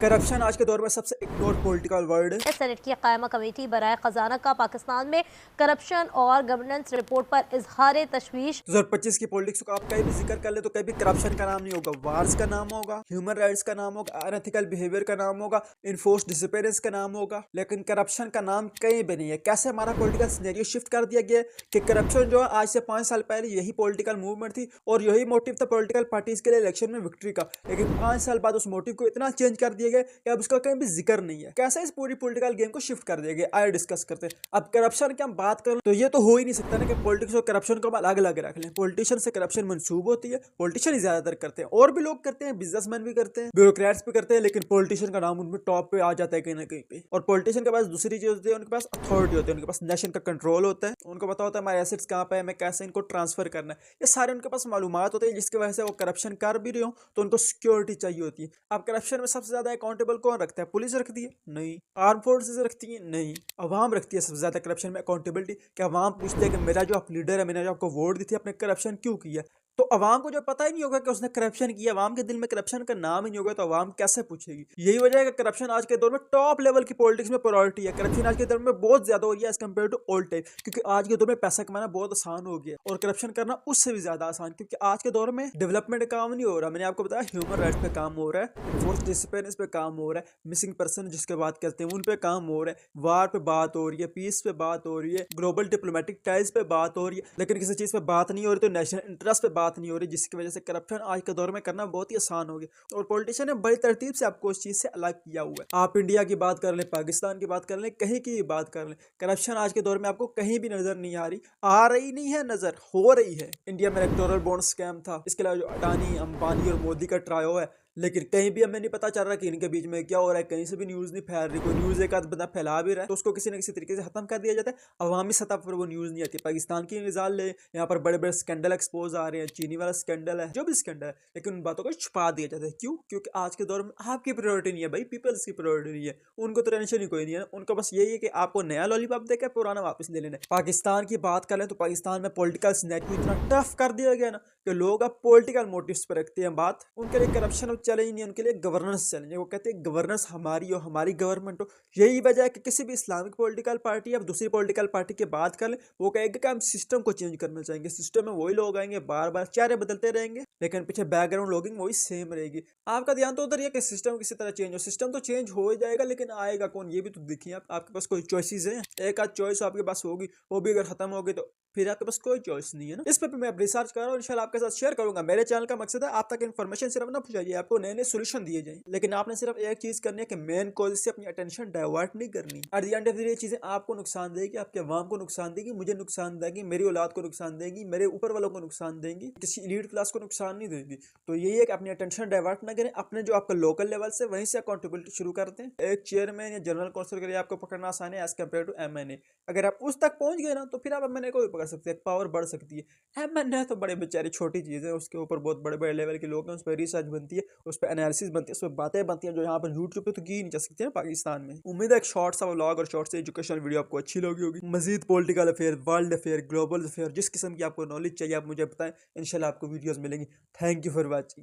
Corruption आज के दौर में सबसे इग्नोर पॉलिटिकल वर्ड है। सेनेट की कायमा कमेटी बराए खजाना का पाकिस्तान में करप्शन और गवर्नेंस रिपोर्ट पर इजहार तशवीश। 2025 की पॉलिटिक्स को आप कहीं भी जिक्र कर ले तो कहीं भी करप्शन का नाम नहीं होगा, वार्स का नाम होगा, ह्यूमन राइट्स का नाम होगा, अनएथिकल बिहेवियर का नाम होगा, इनफोर्स डिसअपीयरेंस का नाम होगा, लेकिन करप्शन का नाम कहीं भी नहीं है। कैसे हमारा पॉलिटिकल सिनेरियो शिफ्ट कर दिया गया है कि करप्शन जो है आज से 5 साल पहले यही पॉलिटिकल मूवमेंट थी और यही मोटिव था पॉलिटिकल पार्टीज के लिए इलेक्शन में विक्ट्री का, लेकिन 5 साल बाद उस मोटिव को इतना चेंज कर दिया गया कि अब उसका कहीं भी जिक्र नहीं है। कैसे इस पूरी पॉलिटिकल गेम को शिफ्ट कर दिया गया आइए डिस्कस करते हैं। अब करप्शन की हम बात करें तो ये तो हो ही नहीं सकता ना कि पॉलिटिक्स और करप्शन को हम अलग अलग रख लें। पॉलिटिशियन से करप्शन मंसूब होती है, पॉलिटिशियन ही ज्यादातर करते हैं, और भी लोग करते हैं, बिजनेसमैन भी करते हैं, ब्यूरोक्रेट्स भी करते हैं, लेकिन पॉलिटिशियन का नाम उनमें टॉप पे आ जाता है कहीं ना कहीं पे। और पॉलिटिशियन के पास दूसरी चीज होती है, उनके पास अथॉरिटी होती है, उनके पास नेशन का कंट्रोल होता है, उनको पता होता है हमारे एसेट्स कहाँ पे है, हमें कैसे इनको ट्रांसफर करना है, ये सारे उनके पास मालूमात होते हैं, जिसकी वजह से वो करप्शन कर भी रहे हो तो उनको सिक्योरिटी चाहिए होती है। अब करप्शन में सबसे ज्यादा अकाउंटेबल कौन रखता है? पुलिस रखती है? नहीं। आर्म फोर्सेस रखती है? नहीं। अवाम रखती है सबसे ज्यादा करप्शन में अकाउंटेबिलिटी। क्या अवाम पूछते हैं कि मेरा जो आप लीडर है, मैंने जो आपको वोट दी थी, आपने करप्शन क्यों किया? तो अवाम को जो पता ही नहीं होगा कि उसने करप्शन किया, अवाम के दिल में करप्शन का नाम ही नहीं होगा, तो अवाम कैसे पूछेगी? यही वजह है कि करप्शन आज के दौर में टॉप लेवल की पॉलिटिक्स में प्रायोरिटी है। करप्शन आज के दौर में बहुत ज्यादा हो रही है as compare to old time, क्योंकि आज के दौर में पैसा कमाना बहुत आसान हो गया और करप्शन करना उससे भी ज्यादा आसान, क्योंकि आज के दौर में डेवलपमेंट काम नहीं हो रहा। मैंने आपको बताया ह्यूमन राइट्स पे काम हो रहा है, फोर्स डिसिप्लिन पे काम हो रहा है, मिसिंग पर्सन जिसके बात करते हैं उन पे काम हो रहा है, वार पे बात हो रही है, पीस पे बात हो रही है, ग्लोबल डिप्लोमेटिक टाइज पे बात हो रही है, लेकिन किसी चीज पे बात नहीं हो रही, तो नेशनल इंटरेस्ट पे बात नहीं हो रही, जिसकी वजह से करप्शन आज के दौर में करना बहुत ही आसान हो गया। और पॉलिटिशियन ने बड़ी तरतीब से आपको उस चीज से अलग किया हुआ है। आप इंडिया की बात कर लें, पाकिस्तान की बात कर लें, कहीं की बात कर लें, करप्शन आज के दौर में आपको कहीं भी नजर नहीं आ रही, आ रही नहीं है, नजर हो रही है। इंडिया में इलेक्टोरल बॉन्ड स्कैम था, इसके अलावा जो अडानी अंबानी और मोदी का ट्रायो है, लेकिन कहीं भी हमें नहीं पता चल रहा कि इनके बीच में क्या हो रहा है। कहीं से भी न्यूज नहीं फैल रही, कोई न्यूज एक आध बंदा फैला भी रहा है तो उसको किसी न किसी तरीके से खत्म कर दिया जाता है, अवामी सतह पर वो न्यूज नहीं आती। पाकिस्तान की मिसाल ले, यहाँ पर बड़े बड़े स्कैंडल एक्सपोज आ रहे हैं, चीनी वाला स्कैंडल है, जो भी स्कैंडल है, लेकिन उन बातों को छुपा दिया जाता है। क्यों? क्योंकि आज के दौर में आपकी प्रायोरिटी नहीं है भाई, पीपल्स की प्रायोरिटी नहीं है। उनको तो टेंशन ही कोई नहीं है, उनको बस यही है कि आपको नया लॉलीपॉप देकर पुराना वापस ले लेना है। पाकिस्तान की बात करें तो पाकिस्तान में पॉलिटिकल सिनेरियो इतना टफ कर दिया गया ना कि लोग अब पॉलिटिकल मोटिव्स पर रखते हैं बात। उनके लिए करप्शन अब चले ही नहीं, उनके लिए गवर्नेंस चलेंगे। वो कहते हैं गवर्नेंस हमारी हो, हमारी गवर्नमेंट हो। यही वजह है कि किसी भी इस्लामिक पॉलिटिकल पार्टी या दूसरी पॉलिटिकल पार्टी की बात कर ले, वो कहेगा कि हम सिस्टम को चेंज करना चाहेंगे। सिस्टम में वही लोग आएंगे, बार बार चेहरे बदलते रहेंगे, लेकिन पीछे बैकग्राउंड लॉगिंग वही सेम रहेगी। आपका ध्यान तो उधर ही है कि सिस्टम किसी तरह चेंज हो। सिस्टम तो चेंज हो ही जाएगा, लेकिन आएगा कौन ये भी तो देखिए। आपके पास कोई चॉइसेस हैं? एक आध चॉइस आपके पास होगी, वो भी अगर खत्म होगी तो फिर आपके पास कोई चॉइस नहीं है ना। इस पर मैं रिसर्च कर रहा हूँ, इंशाल्लाह आपके साथ शेयर करूंगा। मेरे चैनल का मकसद है आप तक इन्फॉर्मेशन सिर्फ ना पहुंचाइए, आपको नए नए सोल्यूशन दिए जाए, लेकिन आपने सिर्फ एक चीज करनी है कि मेन कॉज से अपनी अटेंशन डाइवर्ट नहीं करनी। At the end of the day चीजें आपको नुकसान देगी, आपके अवाम को नुकसान देगी, मुझे नुकसान देगी, मेरी औलाद को नुकसान देगी, मेरे ऊपर वालों को नुकसान देंगी, किसी एलीट क्लास को नुकसान नहीं देगी। तो यही है कि अपनी अटेंशन डाइवर्ट ना करें, अपने जो आपका लोकल लेवल से वहीं से अकाउंटेबिलिटी शुरू करते हैं। एक चेयरमैन या जनरल कौंसिल के लिए आपको पकड़ना आसान है एज कम्पेयर टू एमएनए। अगर आप उस तक पहुंच गए ना तो फिर आप एमएनए को भी पकड़ सकते हैं, पावर बढ़ सकती है। एमएनए तो बड़े बेचारे छोटी चीज है, उसके ऊपर बहुत बड़े बड़े लेवल के लोग हैं, उस पर रिसर्च बनती है, उस पर एनालिसिस बनती है, उस पर बातें बनती हैं जो यहाँ पर यूट्यूब पे तो की नहीं जा सकती है पाकिस्तान में। उम्मीद है एक शॉर्ट सा व्लॉग और शॉर्ट से एजुकेशनल वीडियो आपको अच्छी लगी होगी। मजीद political affair, world affair, global affair, जिस किस्म की आपको नॉलेज चाहिए आप मुझे बताएं, इंशाल्लाह आपको वीडियोस मिलेंगी। Thank you for watching.